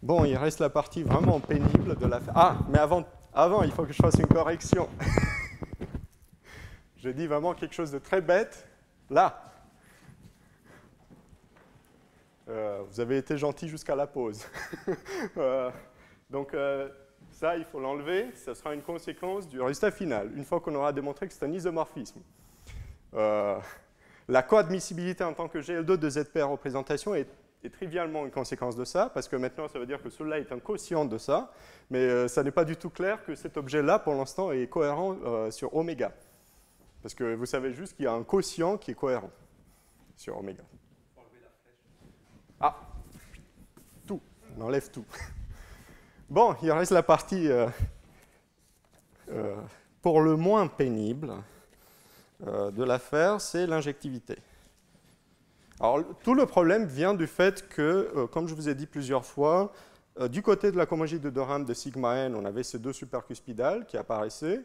Bon, il reste la partie vraiment pénible de l'affaire. Ah, mais avant, il faut que je fasse une correction. J'ai dit vraiment quelque chose de très bête. Là. Vous avez été gentil jusqu'à la pause. Donc, ça, il faut l'enlever. Ça sera une conséquence du résultat final, une fois qu'on aura démontré que c'est un isomorphisme. La coadmissibilité en tant que GL2 de ZP représentation est trivialement une conséquence de ça, parce que maintenant, ça veut dire que celui-là est un quotient de ça, mais ça n'est pas du tout clair que cet objet-là, pour l'instant, est cohérent sur oméga. Parce que vous savez juste qu'il y a un quotient qui est cohérent sur oméga. Ah, tout, on enlève tout. Bon, il reste la partie pour le moins pénible de l'affaire, c'est l'injectivité. Alors, tout le problème vient du fait que, comme je vous ai dit plusieurs fois, du côté de la cohomologie de Durham de sigma n, on avait ces deux supercuspidales qui apparaissaient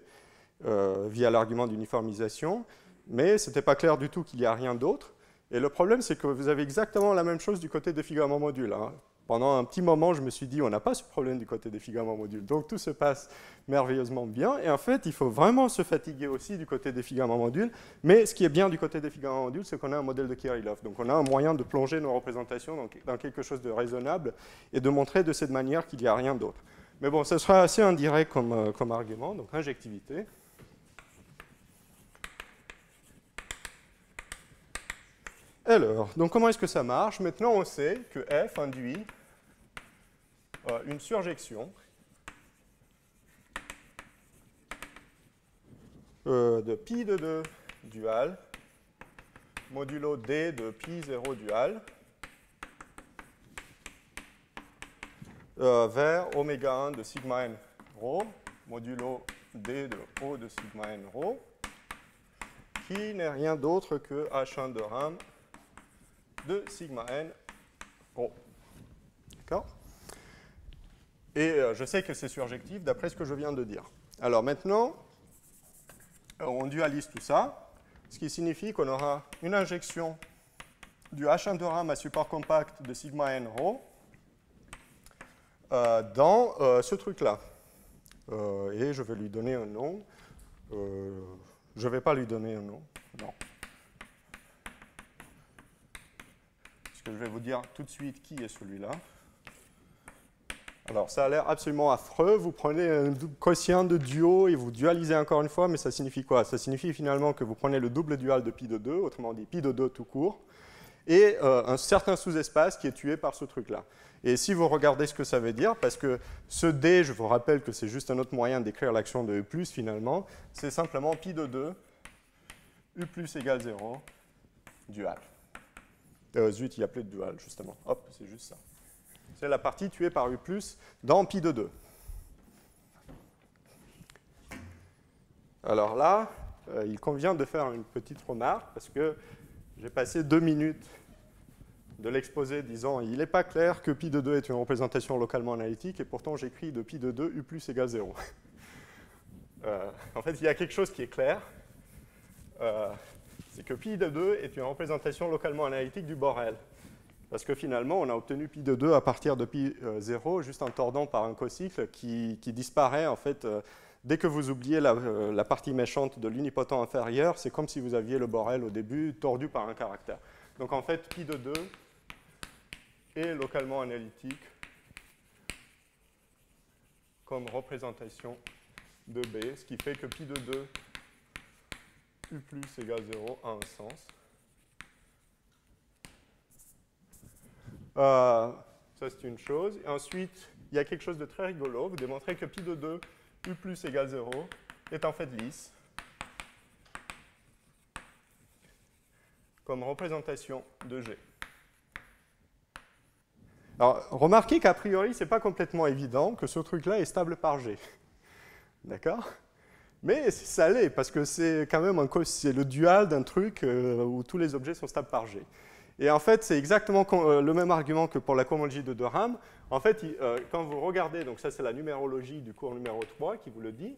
via l'argument d'uniformisation, mais ce n'était pas clair du tout qu'il n'y a rien d'autre. Et le problème, c'est que vous avez exactement la même chose du côté des filaments modules. Hein. Pendant un petit moment, je me suis dit, on n'a pas ce problème du côté des filaments modules. Donc, tout se passe merveilleusement bien. Et en fait, il faut vraiment se fatiguer aussi du côté des filaments modules. Mais ce qui est bien du côté des filaments modules, c'est qu'on a un modèle de Kirillov. Donc, on a un moyen de plonger nos représentations dans quelque chose de raisonnable et de montrer de cette manière qu'il n'y a rien d'autre. Mais bon, ce sera assez indirect comme argument. Donc, injectivité. Alors, donc comment est-ce que ça marche? Maintenant, on sait que F induit une surjection de pi de 2 dual modulo d de pi 0 dual vers oméga 1 de sigma n rho modulo d de O de sigma n rho qui n'est rien d'autre que H1 de Durham de sigma n rho. D'accord? Et je sais que c'est surjectif d'après ce que je viens de dire. Alors maintenant, on dualise tout ça, ce qui signifie qu'on aura une injection du H1 de Durham à support compact de sigma n rho dans ce truc-là. Et je vais lui donner un nom. Je ne vais pas lui donner un nom. Non. Parce que je vais vous dire tout de suite qui est celui-là. Alors, ça a l'air absolument affreux. Vous prenez un quotient de duo et vous dualisez encore une fois, mais ça signifie quoi? Ça signifie finalement que vous prenez le double dual de pi de 2, autrement dit pi de 2 tout court, et un certain sous-espace qui est tué par ce truc-là. Et si vous regardez ce que ça veut dire, parce que ce D, je vous rappelle que c'est juste un autre moyen d'écrire l'action de U+, finalement, c'est simplement pi de 2, U plus égale 0, dual. Zut, il n'y a plus de dual, justement. Hop, c'est juste ça. C'est la partie tuée par U+, dans pi de 2. Alors là, il convient de faire une petite remarque, parce que j'ai passé 2 minutes de l'exposé disant il n'est pas clair que pi de 2 est une représentation localement analytique, et pourtant j'écris de pi de 2 U plus égale 0. En fait, il y a quelque chose qui est clair, c'est que pi de 2 est une représentation localement analytique du Borel. Parce que finalement, on a obtenu pi de 2 à partir de pi 0, juste en tordant par un cocycle qui disparaît, en fait, dès que vous oubliez la partie méchante de l'unipotent inférieur, c'est comme si vous aviez le Borel au début, tordu par un caractère. Donc en fait, pi de 2 est localement analytique comme représentation de B, ce qui fait que pi de 2 U plus égale 0 a un sens. Ça, c'est une chose. Et ensuite, il y a quelque chose de très rigolo. Vous démontrez que pi de 2, U plus égale 0, est en fait lisse comme représentation de G. Alors, remarquez qu'a priori, ce n'est pas complètement évident que ce truc-là est stable par G. D'accord? Mais ça l'est, parce que c'est quand même c'est le dual d'un truc où tous les objets sont stables par G. Et en fait, c'est exactement le même argument que pour la cohomologie de Durham. En fait, quand vous regardez, donc ça c'est la numérologie du cours numéro 3 qui vous le dit,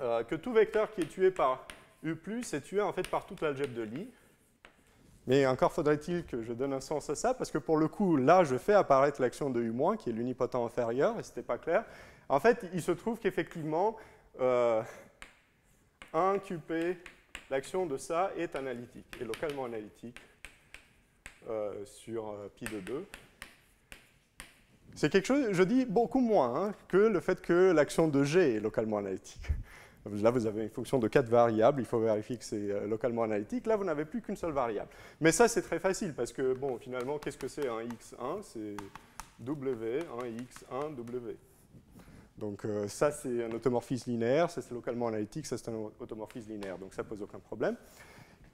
que tout vecteur qui est tué par U+, est tué en fait par toute l'algèbre de Lie. Mais encore faudrait-il que je donne un sens à ça, parce que pour le coup, là, je fais apparaître l'action de U-, qui est l'unipotent inférieur, et ce n'était pas clair. En fait, il se trouve qu'effectivement, 1 QP, l'action de ça est analytique, est localement analytique sur pi de 2. C'est quelque chose, je dis, beaucoup moins que le fait que l'action de G est localement analytique. Là, vous avez une fonction de 4 variables, il faut vérifier que c'est localement analytique. Là, vous n'avez plus qu'une seule variable. Mais ça, c'est très facile, parce que, bon, finalement, qu'est-ce que c'est un x1? C'est W, un x1, W. Donc, ça, c'est un automorphisme linéaire, ça, c'est localement analytique, ça, c'est un automorphisme linéaire. Donc, ça ne pose aucun problème.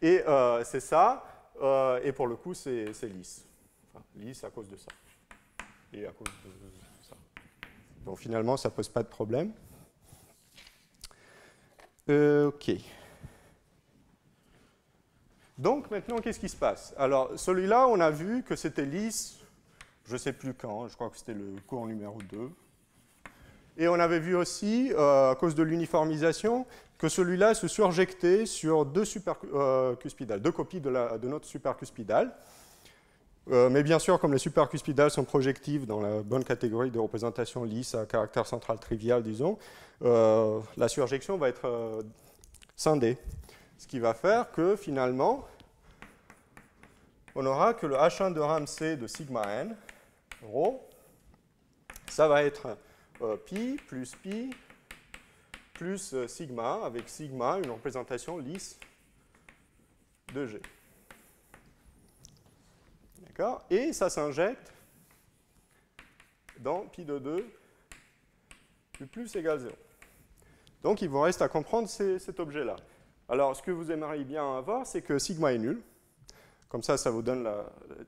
Et c'est ça, et pour le coup, c'est lisse. Enfin, lisse à cause de ça. Et à cause de ça. Donc, finalement, ça ne pose pas de problème. OK. Donc, maintenant, qu'est-ce qui se passe? Alors, celui-là, on a vu que c'était lisse, je ne sais plus quand, je crois que c'était le cours numéro 2. Et on avait vu aussi, à cause de l'uniformisation, que celui-là se surjectait sur deux supercuspidales, deux copies de notre supercuspidale. Mais bien sûr, comme les supercuspidales sont projectives dans la bonne catégorie de représentation lisse à caractère central trivial, disons, la surjection va être scindée. Ce qui va faire que, finalement, on aura que le H1 de Ramsey de sigma n, rho, ça va être pi plus sigma, avec sigma, une représentation lisse de G. D'accord? Et ça s'injecte dans pi de 2 plus égale 0. Donc, il vous reste à comprendre cet objet-là. Alors, ce que vous aimeriez bien avoir, c'est que sigma est nul. Comme ça, ça vous donne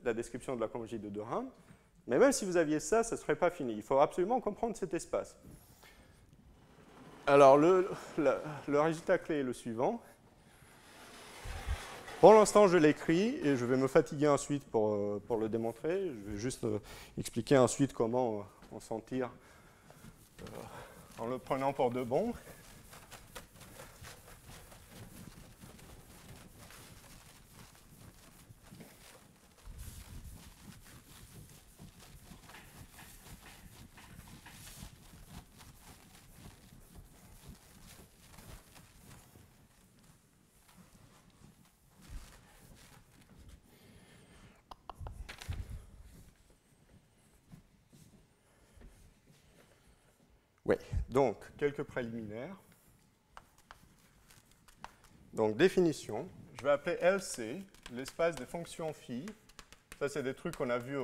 la description de la conjugée de De Rham. Mais même si vous aviez ça, ça ne serait pas fini. Il faut absolument comprendre cet espace. Alors, le résultat clé est le suivant. Pour l'instant, je l'écris et je vais me fatiguer ensuite pour le démontrer. Je vais juste expliquer ensuite comment on s'en tire en le prenant pour de bon. Oui, donc, quelques préliminaires. Donc, définition. Je vais appeler LC, l'espace des fonctions phi. Ça, c'est des trucs qu'on a vus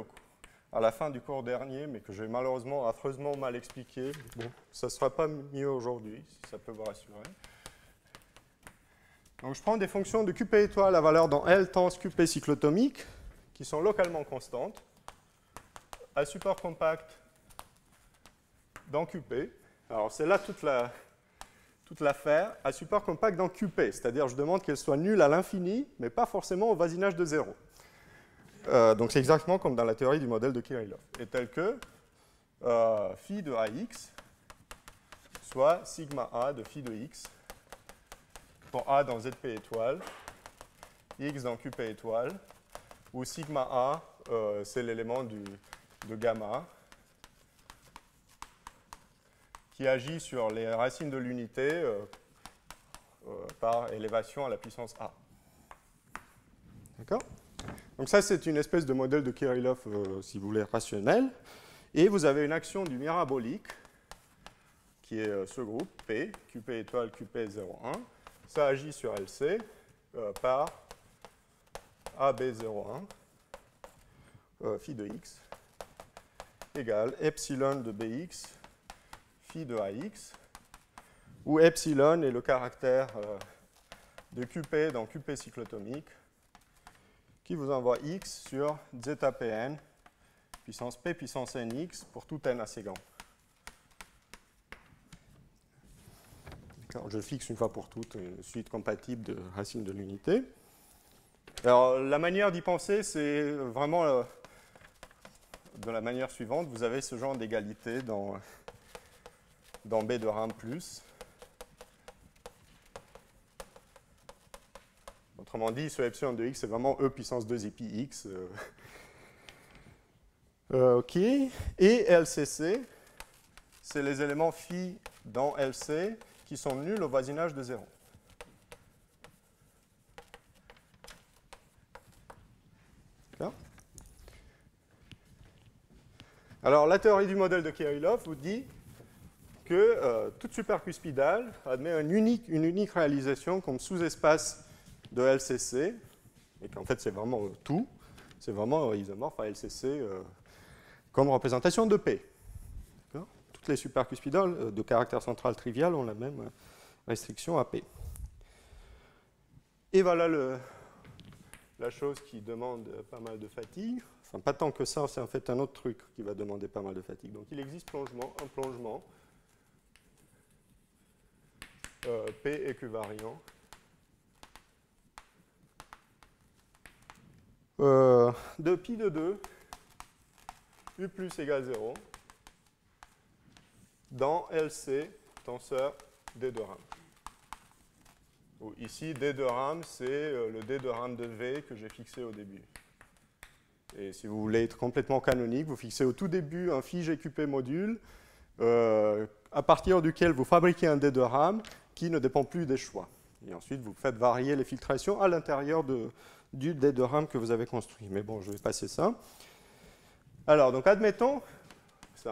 à la fin du cours dernier, mais que j'ai malheureusement affreusement mal expliqué. Bon, ça ne sera pas mieux aujourd'hui, si ça peut vous rassurer. Donc, je prends des fonctions de QP étoile à valeur dans L temps QP cyclotomique, qui sont localement constantes, à support compact dans QP. Alors, c'est là toute l'affaire, à support compact dans QP, c'est-à-dire je demande qu'elle soit nulle à l'infini, mais pas forcément au voisinage de 0. Donc, c'est exactement comme dans la théorie du modèle de Kirillov. Et tel que phi de AX soit sigma A de phi de X pour A dans ZP étoile, X dans QP étoile, où sigma A, c'est l'élément de gamma, qui agit sur les racines de l'unité par élévation à la puissance A. D'accord? Donc ça, c'est une espèce de modèle de Kirillov, si vous voulez, rationnel. Et vous avez une action du mirabolique, qui est ce groupe, P, QP étoile, QP01. Ça agit sur LC par AB01, phi de X, égale epsilon de Bx, phi de AX, où epsilon est le caractère de QP dans QP cyclotomique, qui vous envoie X sur zeta Pn, puissance P puissance Nx, pour tout n assez grand. Je fixe une fois pour toutes une suite compatible de racines de l'unité. Alors, la manière d'y penser, c'est vraiment de la manière suivante. Vous avez ce genre d'égalité dans B de Rham plus. Autrement dit, ce epsilon de x, c'est vraiment e puissance 2 pi x. OK. Et LCC, c'est les éléments phi dans LC qui sont nuls au voisinage de 0. D'accord ? Alors, la théorie du modèle de Kirillov vous dit que toute supercuspidale admet une unique réalisation comme sous-espace de LCC, et qu'en fait, c'est vraiment tout. C'est vraiment isomorphe à LCC comme représentation de P. Toutes les supercuspidales de caractère central trivial ont la même restriction à P. Et voilà la chose qui demande pas mal de fatigue. Enfin, pas tant que ça, c'est en fait un autre truc qui va demander pas mal de fatigue. Donc, il existe un plongement P équivariant de pi de 2 U plus égale 0 dans LC tenseur D de RAM. Ici, D de RAM, c'est le D de RAM de V que j'ai fixé au début. Et si vous voulez être complètement canonique, vous fixez au tout début un phi GQP module à partir duquel vous fabriquez un D de RAM qui ne dépend plus des choix. Et ensuite, vous faites varier les filtrations à l'intérieur du D de RAM que vous avez construit. Mais bon, je vais passer ça. Alors, donc admettons ça.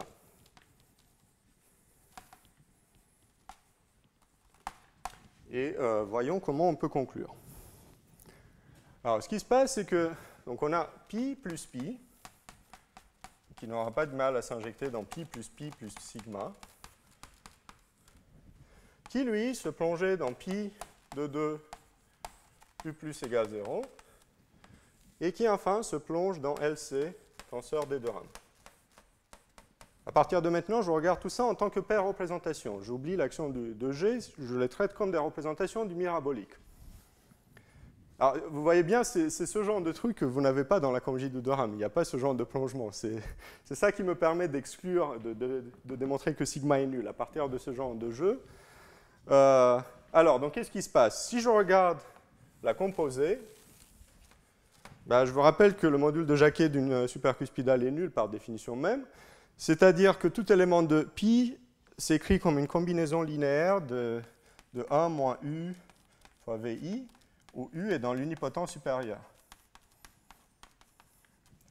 Et voyons comment on peut conclure. Alors, ce qui se passe, c'est que donc on a pi plus pi, qui n'aura pas de mal à s'injecter dans pi plus sigma, qui, lui, se plongeait dans pi de 2 U plus égale 0, et qui, enfin, se plonge dans LC, tenseur D de RAM. À partir de maintenant, je regarde tout ça en tant que paire représentation. J'oublie l'action de G, je les traite comme des représentations du mirabolique. Alors, vous voyez bien, c'est ce genre de truc que vous n'avez pas dans la cohomologie de RAM. Il n'y a pas ce genre de plongement. C'est ça qui me permet d'exclure, de démontrer que sigma est nul à partir de ce genre de jeu. Alors, donc, qu'est-ce qui se passe? Si je regarde la composée, ben, je vous rappelle que le module de Jacquet d'une supercuspidale est nul par définition même. C'est-à-dire que tout élément de pi s'écrit comme une combinaison linéaire de 1 moins u fois vi, où u est dans l'unipotent supérieur.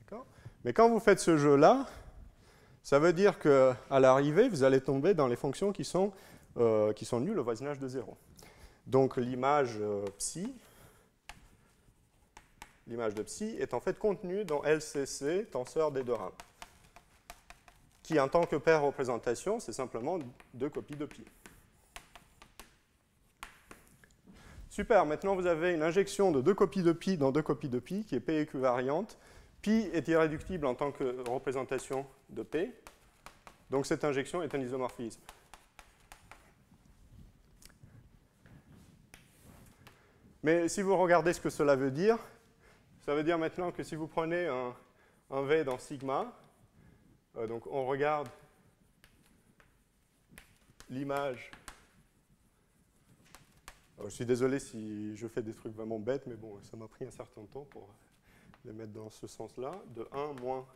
D'accord ? Mais quand vous faites ce jeu-là, ça veut dire qu'à l'arrivée, vous allez tomber dans les fonctions qui sont nulles au voisinage de 0. Donc l'image psi, l'image de psi est en fait contenue dans LCC, tenseur D de RAM, qui en tant que paire représentation, c'est simplement 2 copies de pi. Super, maintenant vous avez une injection de 2 copies de pi dans 2 copies de pi, qui est P équivariante. Pi est irréductible en tant que représentation de P, donc cette injection est un isomorphisme. Mais si vous regardez ce que cela veut dire, ça veut dire maintenant que si vous prenez un V dans sigma, donc on regarde l'image. Je suis désolé si je fais des trucs vraiment bêtes, mais bon, ça m'a pris un certain temps pour les mettre dans ce sens-là. De 1 moins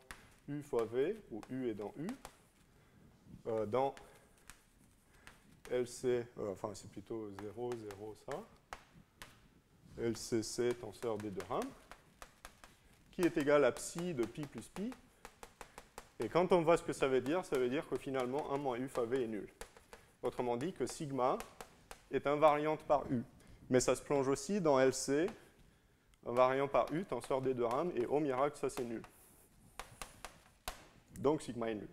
U fois V, où U est dans U, dans LC, enfin c'est plutôt 0, 0, ça, LCC tenseur D de RAM, qui est égal à psi de pi plus pi. Et quand on voit ce que ça veut dire que finalement 1 moins U fois V est nul. Autrement dit que sigma est invariante par U. Mais ça se plonge aussi dans LC, invariant par U, tenseur D de RAM, et au miracle, ça c'est nul. Donc sigma est nul.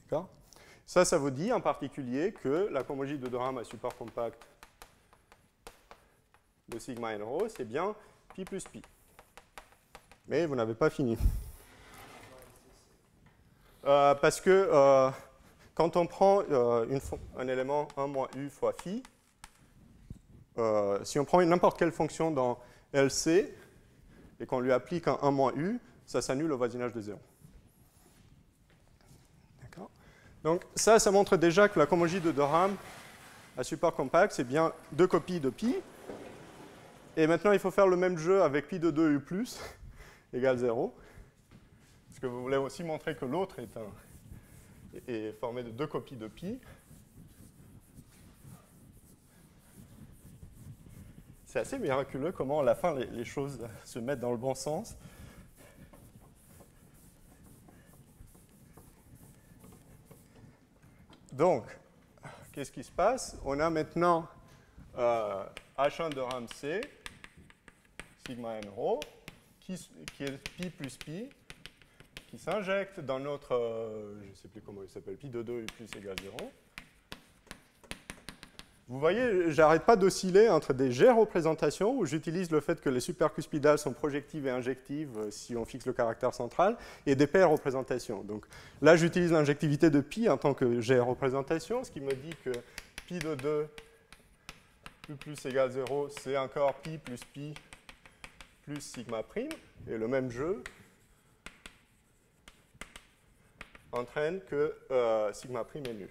D'accord ? Ça vous dit en particulier que la cohomologie de RAM à support compact de sigma n rho, c'est bien pi plus pi. Mais vous n'avez pas fini. Parce que quand on prend un élément 1 moins u fois phi, si on prend n'importe quelle fonction dans LC et qu'on lui applique un 1 moins u, ça s'annule au voisinage de 0. D'accord ? Donc ça montre déjà que la cohomologie de RAM à support compact, c'est bien 2 copies de pi. Et maintenant, il faut faire le même jeu avec pi de 2 u plus égale 0. Parce que vous voulez aussi montrer que l'autre est formé de 2 copies de pi. C'est assez miraculeux comment, à la fin, les choses se mettent dans le bon sens. Donc, qu'est-ce qui se passe? On a maintenant H1 de rame C, sigma n rho, qui est pi plus pi, qui s'injecte dans notre, je ne sais plus comment il s'appelle, pi de 2 u plus égale 0. Vous voyez, j'arrête pas d'osciller entre des G-représentations, où j'utilise le fait que les supercuspidales sont projectives et injectives si on fixe le caractère central, et des paires-représentations. Donc là, j'utilise l'injectivité de pi en tant que G-représentation, ce qui me dit que pi de 2 u plus égale 0, c'est encore pi plus sigma prime, et le même jeu entraîne que sigma prime est nul.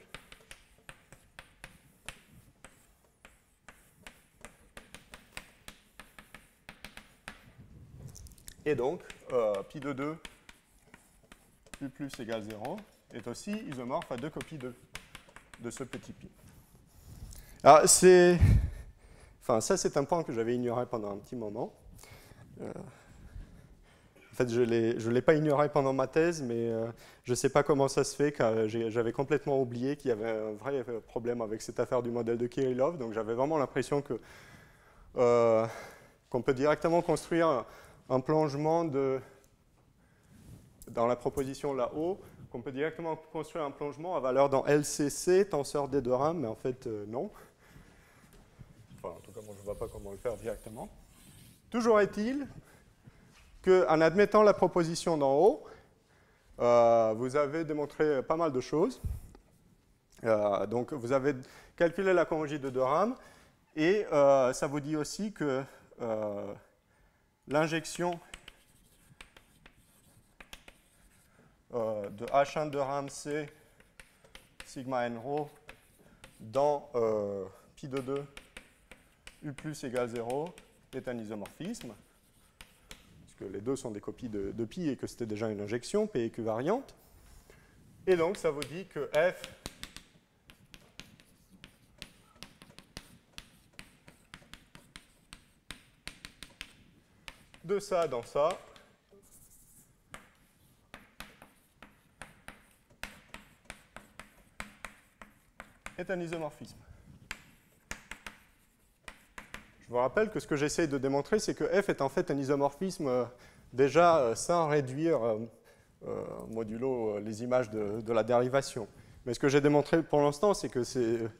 Et donc, pi de 2 u plus égale 0 est aussi isomorphe à 2 copies de ce petit pi. Alors, ça, c'est un point que j'avais ignoré pendant un petit moment. En fait, je ne l'ai pas ignoré pendant ma thèse, mais je ne sais pas comment ça se fait, car j'avais complètement oublié qu'il y avait un vrai problème avec cette affaire du modèle de Kirillov. Donc, j'avais vraiment l'impression qu'on peut directement construire un plongement dans la proposition là-haut, qu'on peut directement construire un plongement à valeur dans LCC, tenseur D de rame, mais en fait, non. Enfin, en tout cas, moi, je ne vois pas comment le faire directement. Toujours est-il qu'en admettant la proposition d'en haut, vous avez démontré pas mal de choses. Donc, vous avez calculé la conjugée de 2 rames, et ça vous dit aussi que l'injection de H1 de rame C sigma n rho dans pi de 2 u plus égale 0 est un isomorphisme, puisque les deux sont des copies de pi et que c'était déjà une injection, P équivariante. Et donc, ça vous dit que F de ça dans ça est un isomorphisme. Je vous rappelle que ce que j'essaie de démontrer, c'est que F est en fait un isomorphisme déjà sans réduire modulo les images de la dérivation. Mais ce que j'ai démontré pour l'instant, c'est qu'une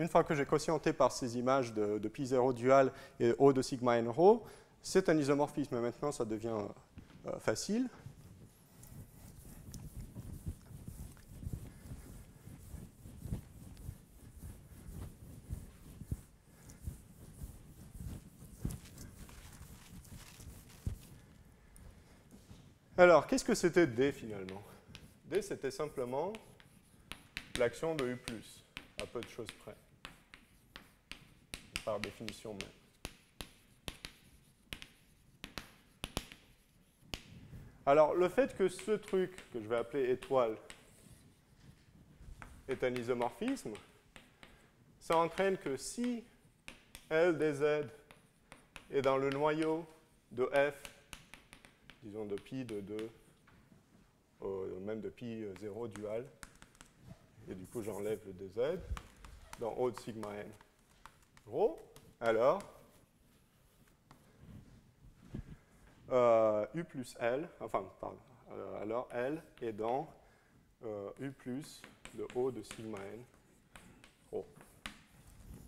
fois que j'ai quotienté par ces images de pi 0 dual et O de sigma n rho, c'est un isomorphisme. Maintenant, ça devient facile. Alors, qu'est-ce que c'était D finalement? D, c'était simplement l'action de U+, à peu de choses près, par définition même. Alors, le fait que ce truc, que je vais appeler étoile, est un isomorphisme, ça entraîne que si L des Z est dans le noyau de F, disons de pi de 2, même de pi 0 dual, et du coup j'enlève le dz, dans O de sigma n rho, alors U plus L, enfin, pardon, alors L est dans U plus de O de sigma n rho.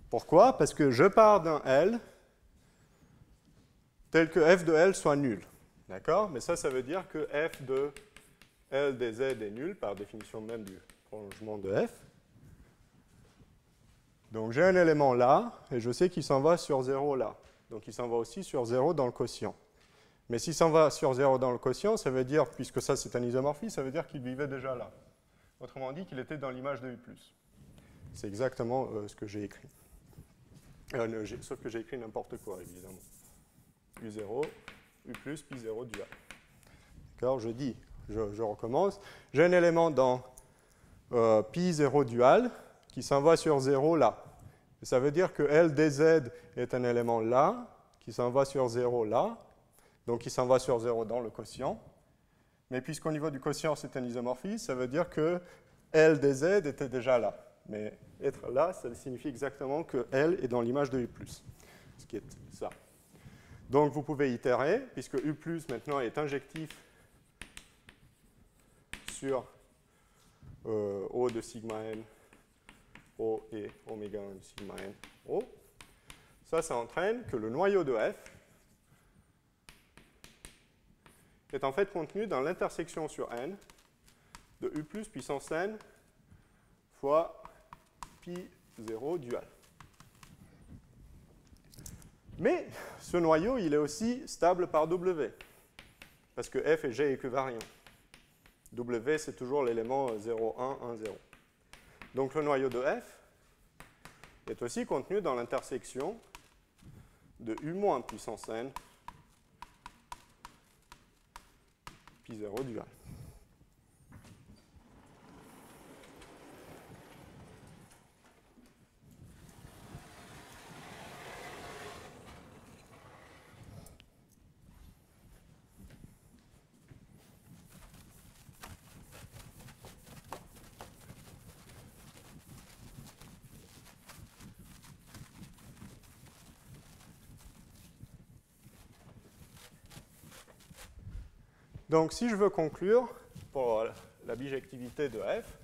Pourquoi? Parce que je pars d'un L tel que f de L soit nul. D'accord? Mais ça veut dire que f de L des Z est nul, par définition même du prolongement de f. Donc j'ai un élément là, et je sais qu'il s'en va sur 0 là. Donc il s'en va aussi sur 0 dans le quotient. Mais s'il s'en va sur 0 dans le quotient, ça veut dire, puisque ça c'est un isomorphisme, ça veut dire qu'il vivait déjà là. Autrement dit, qu'il était dans l'image de U+. C'est exactement ce que j'ai écrit. Sauf que j'ai écrit n'importe quoi, évidemment. U0, U plus, pi0 dual. D'accord, je recommence. J'ai un élément dans pi0 dual qui s'en va sur 0 là. Et ça veut dire que L dz est un élément là, qui s'en va sur 0 là, donc qui s'en va sur 0 dans le quotient. Mais puisqu'au niveau du quotient c'est un isomorphisme, ça veut dire que L dz était déjà là. Mais être là, ça signifie exactement que L est dans l'image de U+, ce qui est ça. Donc vous pouvez itérer, puisque U+, maintenant est injectif sur O de sigma n, O et oméga 1 de sigma n, O. Ça entraîne que le noyau de F est en fait contenu dans l'intersection sur n de U plus puissance n fois pi0 dual. Mais ce noyau, il est aussi stable par W, parce que F et G équivariants. W, c'est toujours l'élément 0, 1, 1, 0. Donc le noyau de F est aussi contenu dans l'intersection de U moins puissance n pi0 dual. Donc, si je veux conclure pour la bijectivité de F,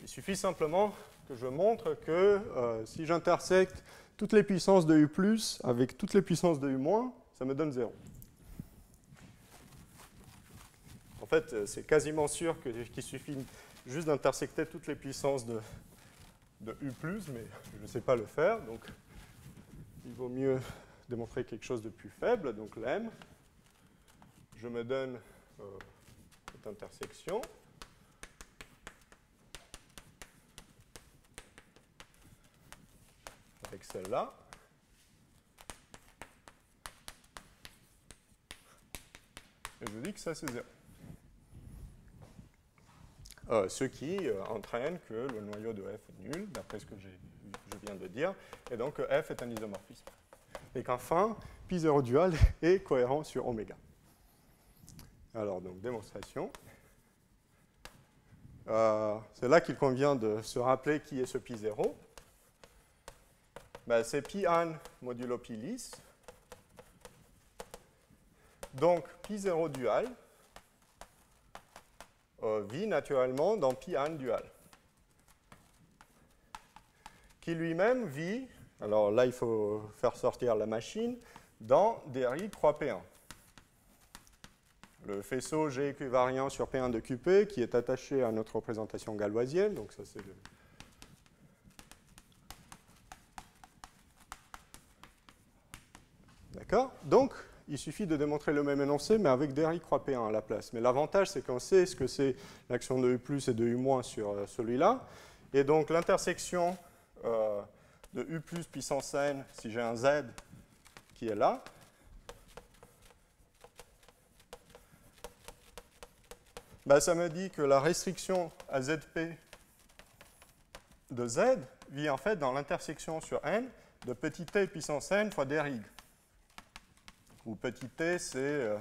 il suffit simplement que je montre que si j'intersecte toutes les puissances de U+, avec toutes les puissances de U-, ça me donne 0. En fait, c'est quasiment sûr qu'il suffit juste d'intersecter toutes les puissances de U+, mais je ne sais pas le faire, donc il vaut mieux démontrer quelque chose de plus faible, donc l'M. Je me donne cette intersection. Avec celle-là. Et je dis que ça, c'est 0. Ce qui entraîne que le noyau de F est nul, d'après ce que je viens de dire, et donc F est un isomorphisme. Et qu'enfin, pi0 dual est cohérent sur oméga. Alors, donc, démonstration. C'est là qu'il convient de se rappeler qui est ce pi0. Ben, c'est pi an modulo pi lis. Donc, pi0 dual vit naturellement dans pi an dual, qui lui-même vit, alors là, il faut faire sortir la machine, dans dri croix P1. Le faisceau G équivariant sur P1 de QP qui est attaché à notre représentation galoisienne. Donc ça c'est D'accord. Donc il suffit de démontrer le même énoncé, mais avec dri croix P1 à la place. Mais l'avantage, c'est qu'on sait ce que c'est l'action de U+, et de U- sur celui-là. Et donc l'intersection de U+, puissance n, si j'ai un Z qui est là, ben, ça me dit que la restriction à ZP de Z vit en fait dans l'intersection sur n de petit t puissance n fois drig. Où petit t, c'est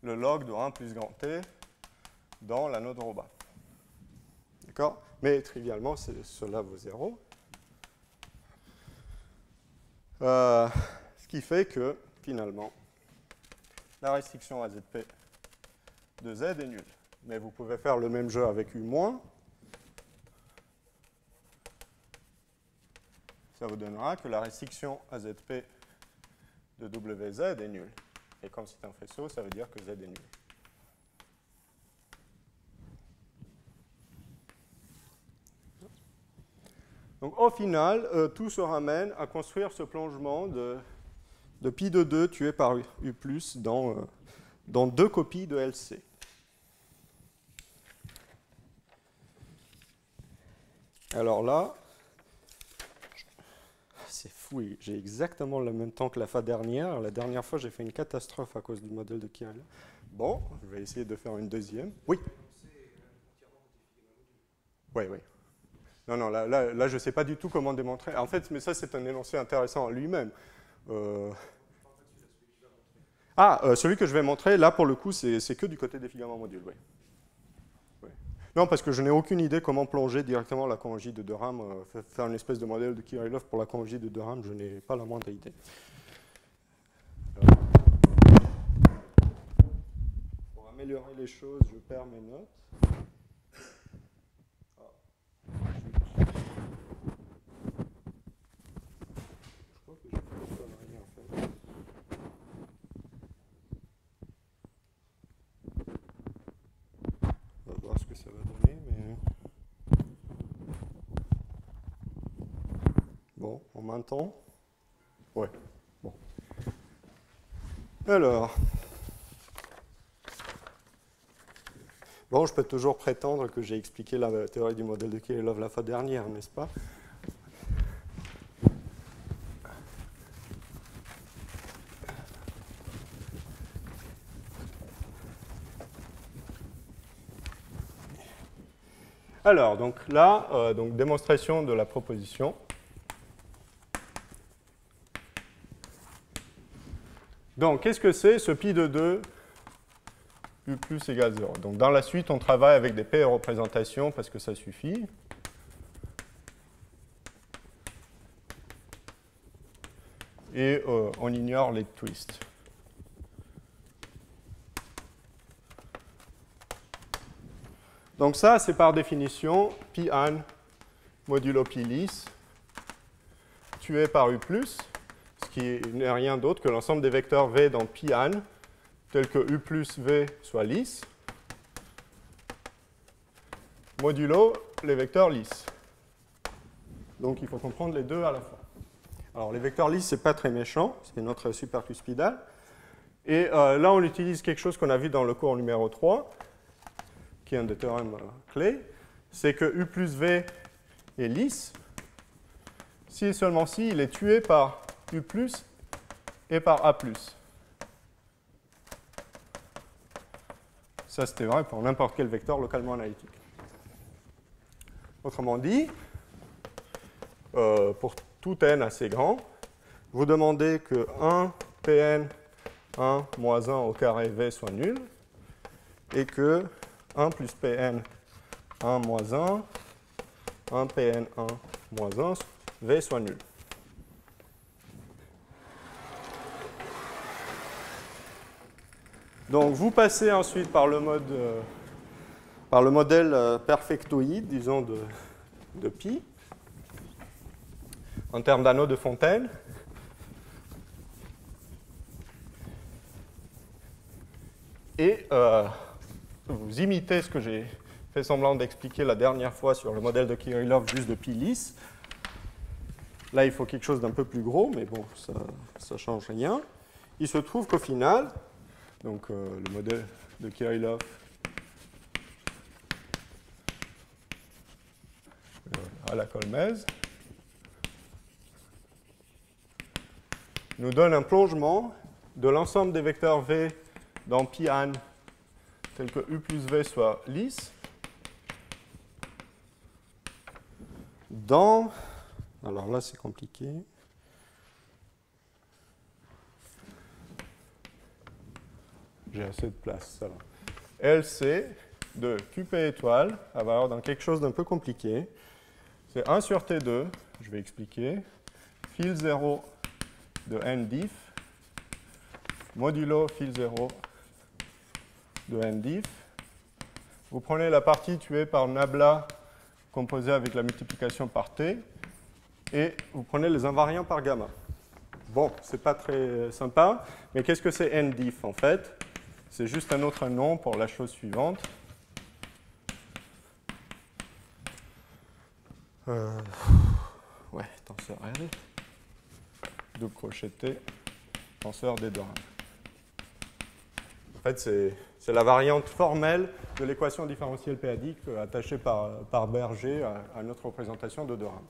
le log de 1 plus grand T dans la node ρ. D'accord? Mais trivialement, cela vaut 0. Ce qui fait que, finalement, la restriction à ZP de Z est nulle. Mais vous pouvez faire le même jeu avec U-. Ça vous donnera que la restriction à ZP de WZ est nulle. Et comme c'est un faisceau, ça veut dire que Z est nul. Donc au final, tout se ramène à construire ce plongement de pi de 2 tué par U+, dans deux copies de LC. Alors là, c'est fou, j'ai exactement le même temps que la fois dernière. La dernière fois, j'ai fait une catastrophe à cause du modèle de Kirillov. Bon, je vais essayer de faire une deuxième. Oui. Oui, oui. Non, non, là je ne sais pas du tout comment démontrer. En fait, mais ça, c'est un énoncé intéressant en lui-même. Celui que je vais montrer, là, pour le coup, c'est que du côté des filaments modules, oui. Oui. Non, parce que je n'ai aucune idée comment plonger directement la conjugie de De Rham, faire une espèce de modèle de Kirillov pour la conjugie de De Rham, je n'ai pas la moindre idée. Pour améliorer les choses, je perds mes notes. Je crois que j'ai fait une connerie, en fait. On va voir ce que ça va donner, mais... Bon, en même temps. Ouais, bon. Alors... Bon, je peux toujours prétendre que j'ai expliqué la théorie du modèle de Kirillov la fois dernière, n'est-ce pas? Alors, donc là, démonstration de la proposition. Donc, qu'est-ce que c'est ce pi de 2 U plus égale 0? Donc, dans la suite, on travaille avec des paires représentations parce que ça suffit. Et on ignore les twists. Donc ça, c'est par définition pi an modulo pi lis tué par U+, ce qui n'est rien d'autre que l'ensemble des vecteurs V dans pi an, tel que U plus V soit lisse, modulo les vecteurs lisses. Donc il faut comprendre les deux à la fois. Alors les vecteurs lisses, ce n'est pas très méchant, c'est notre supercuspidale. Et là, on utilise quelque chose qu'on a vu dans le cours numéro 3, qui est un des théorèmes clés, c'est que U plus V est lisse, si et seulement si il est tué par U plus et par A plus. Ça, c'était vrai pour n'importe quel vecteur localement analytique. Autrement dit, pour tout n assez grand, vous demandez que 1 Pn 1 moins 1 au carré V soit nul, et que 1 plus Pn 1 moins 1, 1 Pn 1 moins 1, V soit nul. Donc vous passez ensuite par le modèle perfectoïde, disons, de pi, en termes d'anneau de Fontaine. Et vous imitez ce que j'ai fait semblant d'expliquer la dernière fois sur le modèle de Kirillov juste de pi lisse. Là, il faut quelque chose d'un peu plus gros, mais bon, ça ne change rien. Il se trouve qu'au final, donc le modèle de Kirillov à la Kolmez nous donne un plongement de l'ensemble des vecteurs V dans pi an tel que U plus V soit lisse dans... Alors là, c'est compliqué. J'ai assez de place, ça va. LC de QP étoile, à valeur dans quelque chose d'un peu compliqué. C'est 1 sur T2, je vais expliquer. Fil 0 de n diff, modulo fil 0 de n diff. Vous prenez la partie tuée par nabla composée avec la multiplication par T, et vous prenez les invariants par gamma. Bon, c'est pas très sympa, mais qu'est-ce que c'est n diff en fait? C'est juste un autre nom pour la chose suivante. Ouais, tenseur L, double crochet T, tenseur des deux. En fait, C'est la variante formelle de l'équation différentielle p-adique attachée par Berger à notre représentation de Durham.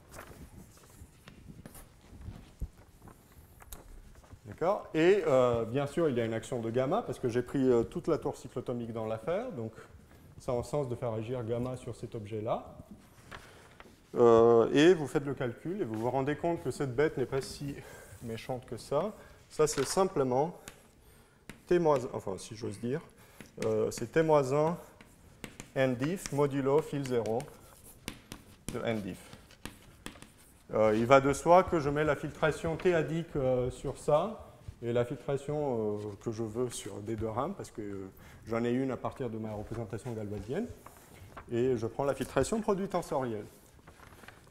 D'accord. Et bien sûr, il y a une action de gamma, parce que j'ai pris toute la tour cyclotomique dans l'affaire, donc ça a un sens de faire agir gamma sur cet objet-là. Et vous faites le calcul, et vous vous rendez compte que cette bête n'est pas si méchante que ça. Ça, c'est simplement T-1, enfin, si j'ose dire, c'est T-1 NDIF modulo fil 0 de NDIF. Il va de soi que je mets la filtration T-adique sur ça, et la filtration que je veux sur D de Durham, parce que j'en ai une à partir de ma représentation galoisienne, et je prends la filtration produit tensoriel.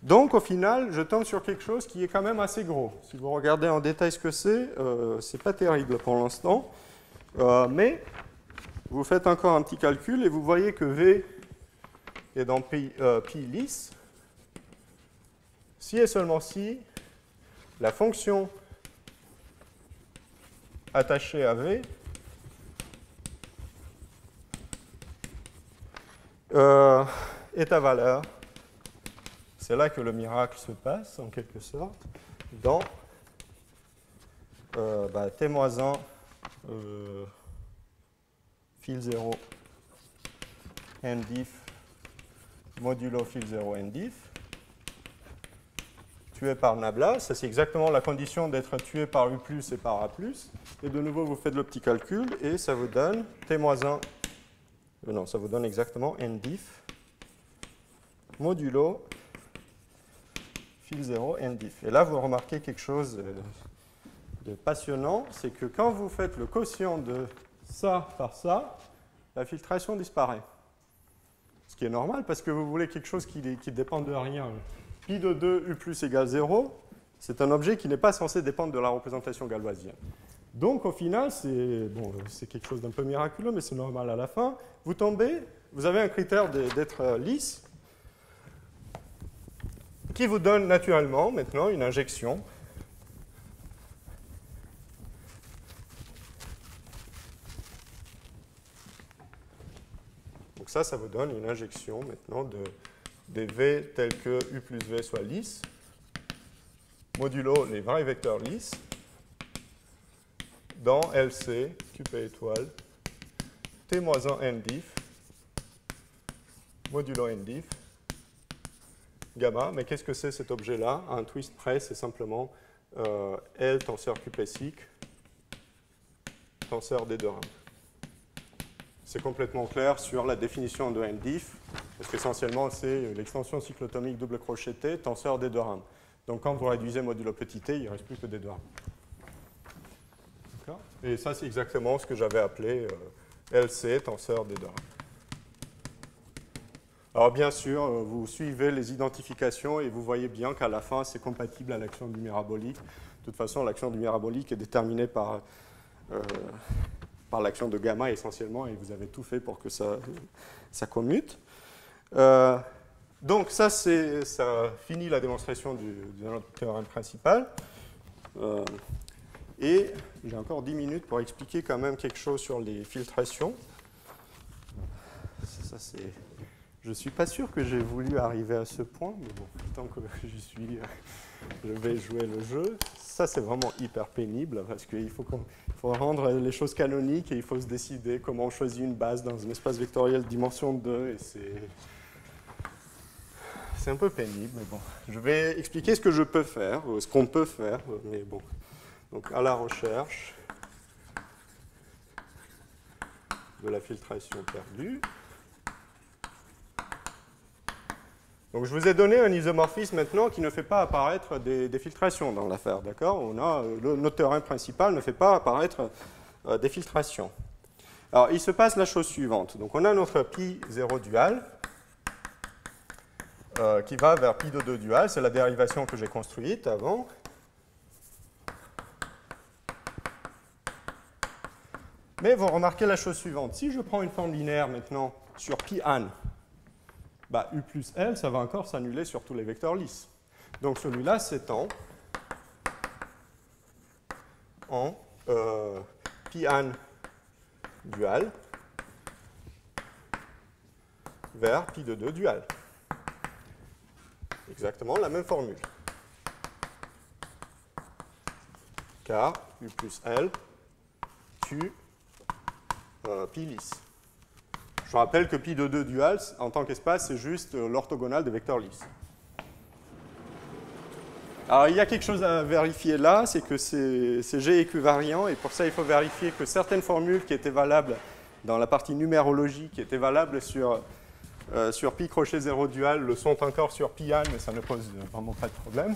Donc, au final, je tombe sur quelque chose qui est quand même assez gros. Si vous regardez en détail ce que c'est pas terrible pour l'instant, mais vous faites encore un petit calcul et vous voyez que V est dans pi lisse. Si et seulement si la fonction attachée à V est à valeur. C'est là que le miracle se passe, en quelque sorte, dans T-1 fil 0 NDIF modulo fil 0 NDIF tué par Nabla. Ça, c'est exactement la condition d'être tué par U+, et par A+. Et de nouveau, vous faites le petit calcul, et ça vous donne T-1, non, ça vous donne exactement NDIF modulo fil 0 NDIF. Et là, vous remarquez quelque chose de passionnant, c'est que quand vous faites le quotient de ça par ça, la filtration disparaît. Ce qui est normal, parce que vous voulez quelque chose qui dépend de rien. Pi de 2 U+ égale 0, c'est un objet qui n'est pas censé dépendre de la représentation galoisienne. Donc, au final, c'est quelque chose d'un peu miraculeux, mais c'est normal à la fin. Vous tombez, vous avez un critère d'être lisse, qui vous donne naturellement, maintenant, une injection donc ça vous donne une injection, maintenant, des V tels que U plus V soit lisse, modulo les vrais vecteurs lisses, dans LC, QP étoile, T-1 NDIF, modulo NDIF, gamma. Mais qu'est-ce que c'est cet objet-là? Un twist près, c'est simplement L tenseur QP-SIC, tenseur D de Durham. C'est complètement clair sur la définition de NDIF, parce qu'essentiellement, c'est l'extension cyclotomique double crochetée, tenseur D de Durham. Donc quand vous réduisez modulo petit t, il ne reste plus que D de Durham. Et ça, c'est exactement ce que j'avais appelé LC, tenseur D de Durham. Alors bien sûr, vous suivez les identifications et vous voyez bien qu'à la fin, c'est compatible à l'action du mirabolique. De toute façon, l'action du mirabolique est déterminée par l'action de gamma essentiellement, et vous avez tout fait pour que ça commute. Donc ça finit la démonstration de notre théorème principal. Et j'ai encore 10 minutes pour expliquer quand même quelque chose sur les filtrations. Je ne suis pas sûr que j'ai voulu arriver à ce point, mais bon, tant que j'y suis, je vais jouer le jeu. Ça, c'est vraiment hyper pénible, parce qu'il faut rendre les choses canoniques et il faut se décider comment on choisit une base dans un espace vectoriel dimension 2, et c'est un peu pénible, mais bon. Je vais expliquer ce que je peux faire, ce qu'on peut faire, mais bon. Donc, à la recherche de la filtration perdue. Donc, je vous ai donné un isomorphisme maintenant qui ne fait pas apparaître des filtrations dans l'affaire, d'accord? Notre théorème principal ne fait pas apparaître des filtrations. Alors, il se passe la chose suivante. Donc, on a notre pi 0 dual qui va vers pi de 2 dual. C'est la dérivation que j'ai construite avant. Mais vous remarquez la chose suivante. Si je prends une forme linéaire maintenant sur pi an, U plus L, ça va encore s'annuler sur tous les vecteurs lisses. Donc celui-là s'étend en pi an dual vers pi de 2 dual. Exactement la même formule. Car U plus L tue pi lisse. Je rappelle que pi de 2 dual, en tant qu'espace, c'est juste l'orthogonale des vecteurs lisses. Alors, il y a quelque chose à vérifier là, c'est que c'est G équivariant, et pour ça, il faut vérifier que certaines formules qui étaient valables dans la partie numérologie, qui étaient valables sur pi crochet 0 dual, le sont encore sur pi an, mais ça ne pose vraiment pas de problème.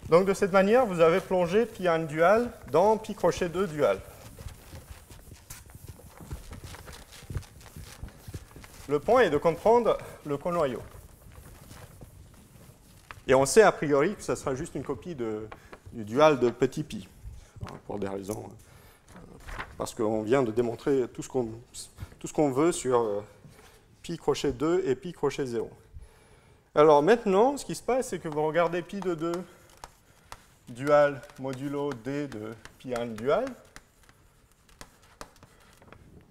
Donc, de cette manière, vous avez plongé pi an dual dans pi crochet 2 dual. Le point est de comprendre le conoyau. Et on sait a priori que ça sera juste une copie du dual de petit pi, pour des raisons, parce qu'on vient de démontrer tout ce qu'on veut sur pi crochet 2 et pi crochet 0. Alors maintenant, ce qui se passe, c'est que vous regardez pi de 2 dual modulo d de pi an dual.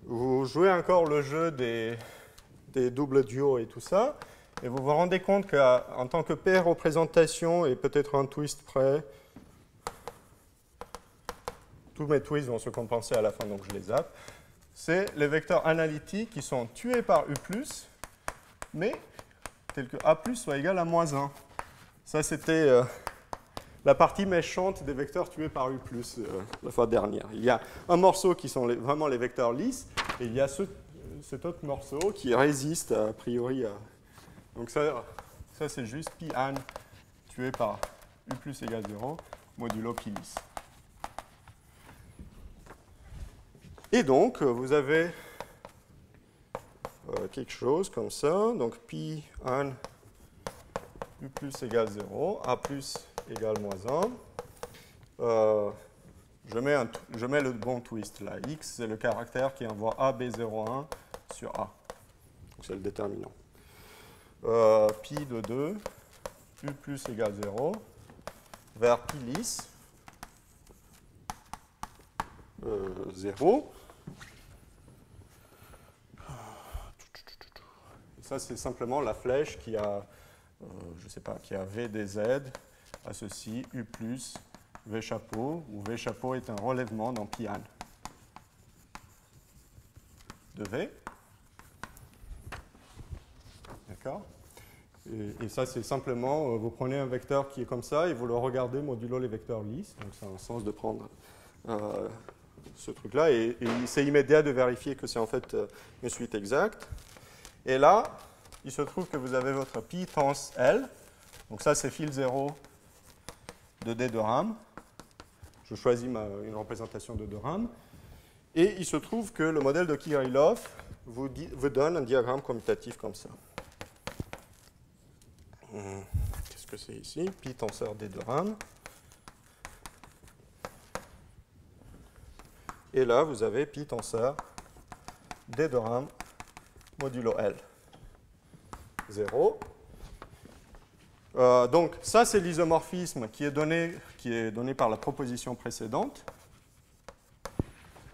Vous jouez encore le jeu des doubles duos et tout ça, et vous vous rendez compte qu'en tant que paire représentation et peut-être un twist près, tous mes twists vont se compenser à la fin, donc je les zappe, c'est les vecteurs analytiques qui sont tués par U+, mais tel que A+ soit égal à -1. Ça, c'était la partie méchante des vecteurs tués par U+, la fois dernière. Il y a un morceau qui sont vraiment les vecteurs lisses, et il y a cet autre morceau qui résiste a priori à... Donc ça c'est juste pi an tué par U+ égale 0 modulo pi lisse. Et donc, vous avez quelque chose comme ça. Donc, pi an U+ égale 0, A+ égale -1. Je mets le bon twist là. X, c'est le caractère qui envoie AB01 sur A. C'est le déterminant. Pi de 2, U+ égale 0, vers pi lisse, 0. Et ça, c'est simplement la flèche qui a, je ne sais pas, qui a V des Z à ceci, U+, V chapeau, où V chapeau est un relèvement dans pi an de V. D'accord ? Et ça, c'est simplement, vous prenez un vecteur qui est comme ça et vous le regardez modulo les vecteurs lisses. Donc, ça a un sens de prendre ce truc-là. Et c'est immédiat de vérifier que c'est en fait une suite exacte. Et là, il se trouve que vous avez votre pi trans L. Donc, ça, c'est fil 0 de D de RAM. Je choisis une représentation de 2 RAM. Et il se trouve que le modèle de Kirillov vous donne un diagramme commutatif comme ça. Qu'est-ce que c'est ici? Pi tenseur D de RAM. Et là, vous avez pi tenseur D de RAM modulo L. 0. Donc, ça, c'est l'isomorphisme qui est donné par la proposition précédente.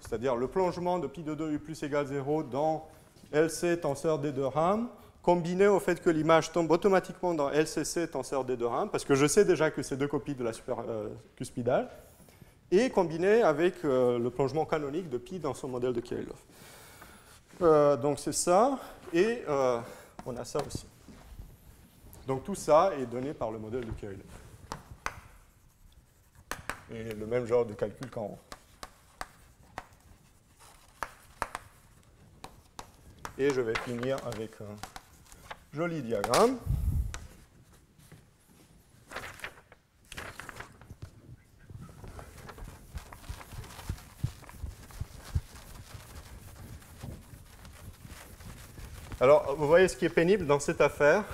C'est-à-dire le plongement de pi de 2 U+ égale 0 dans LC tenseur D de RAM, combiné au fait que l'image tombe automatiquement dans LCC tenseur D de RAM, parce que je sais déjà que c'est deux copies de la supercuspidale, et combiné avec le plongement canonique de pi dans son modèle de Kirillov. Donc c'est ça, et on a ça aussi. Donc tout ça est donné par le modèle de Kirillov. Et le même genre de calcul qu'en haut. Et je vais finir avec un joli diagramme. Alors, vous voyez ce qui est pénible dans cette affaire,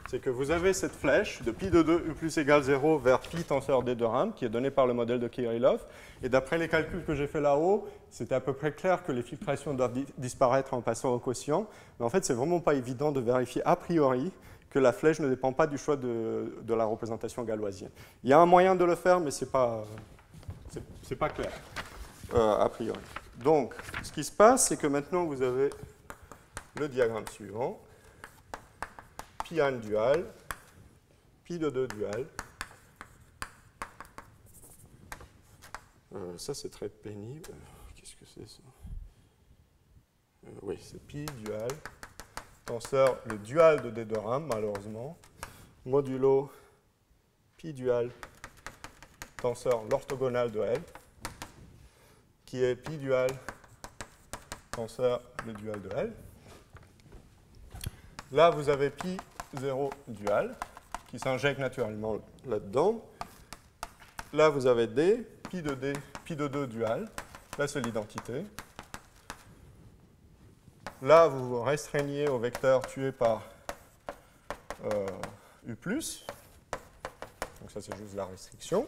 c'est que vous avez cette flèche de pi de 2 U+ égale 0 vers pi tenseur D de RAM, qui est donnée par le modèle de Kirillov. Et d'après les calculs que j'ai fait là-haut, c'était à peu près clair que les filtrations doivent disparaître en passant au quotient. Mais en fait, c'est vraiment pas évident de vérifier a priori que la flèche ne dépend pas du choix de la représentation galoisienne. Il y a un moyen de le faire, mais c'est pas clair, a priori. Donc, ce qui se passe, c'est que maintenant, vous avez le diagramme suivant. Pi1 dual, pi de 2 dual. Ça, c'est très pénible. Qu'est-ce que c'est, ça? Oui, c'est pi dual. Tenseur, le dual de D de RAM, malheureusement. Modulo pi dual, tenseur l'orthogonale de L, qui est pi dual, tenseur le dual de L. Là, vous avez pi 0 dual, qui s'injecte naturellement là-dedans. Là, vous avez D, pi de 2 dual. Là, c'est l'identité. Là, vous vous restreignez au vecteur tué par U+. Donc ça, c'est juste la restriction.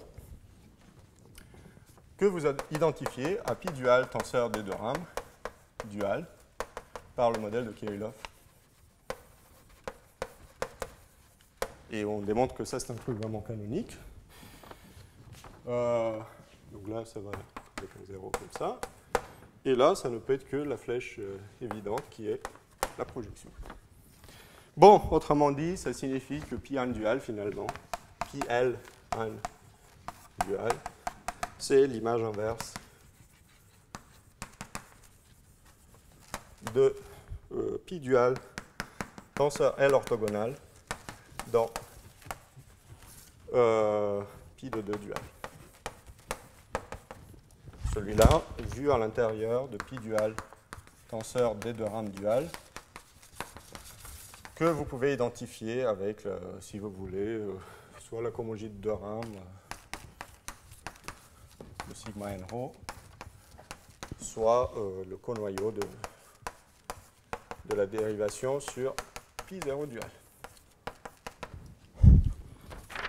Que vous identifiez à pi dual tenseur D de RAM dual par le modèle de Kirillov. Et on démontre que ça, c'est un truc vraiment canonique. Donc là, ça va avec un 0 comme ça. Et là, ça ne peut être que la flèche évidente qui est la projection. Bon, autrement dit, ça signifie que pi1 dual, finalement, pi L1 dual, c'est l'image inverse de pi dual tenseur L orthogonal dans pi de 2 dual. Celui-là, vu à l'intérieur de pi dual tenseur D de RAM dual, que vous pouvez identifier avec, si vous voulez, soit la comogite de RAM, le sigma n rho, soit le conoyau de la dérivation sur pi 0 dual.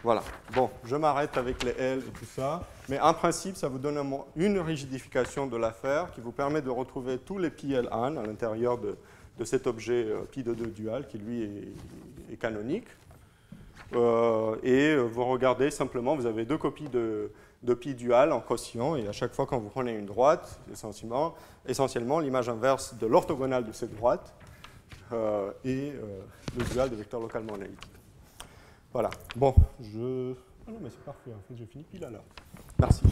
Voilà. Bon, je m'arrête avec les L et tout ça, mais en principe, ça vous donne une rigidification de l'affaire qui vous permet de retrouver tous les pi L1 à l'intérieur de cet objet pi de 2 dual qui, lui, est canonique. Et vous regardez simplement, vous avez deux copies de pi dual en quotient, et à chaque fois quand vous prenez une droite, essentiellement l'image inverse de l'orthogonale de cette droite et le dual de vecteur localement analytique. Voilà. Bon, Ah non, mais c'est parfait, en fait, j'ai fini pile à l'heure. Merci.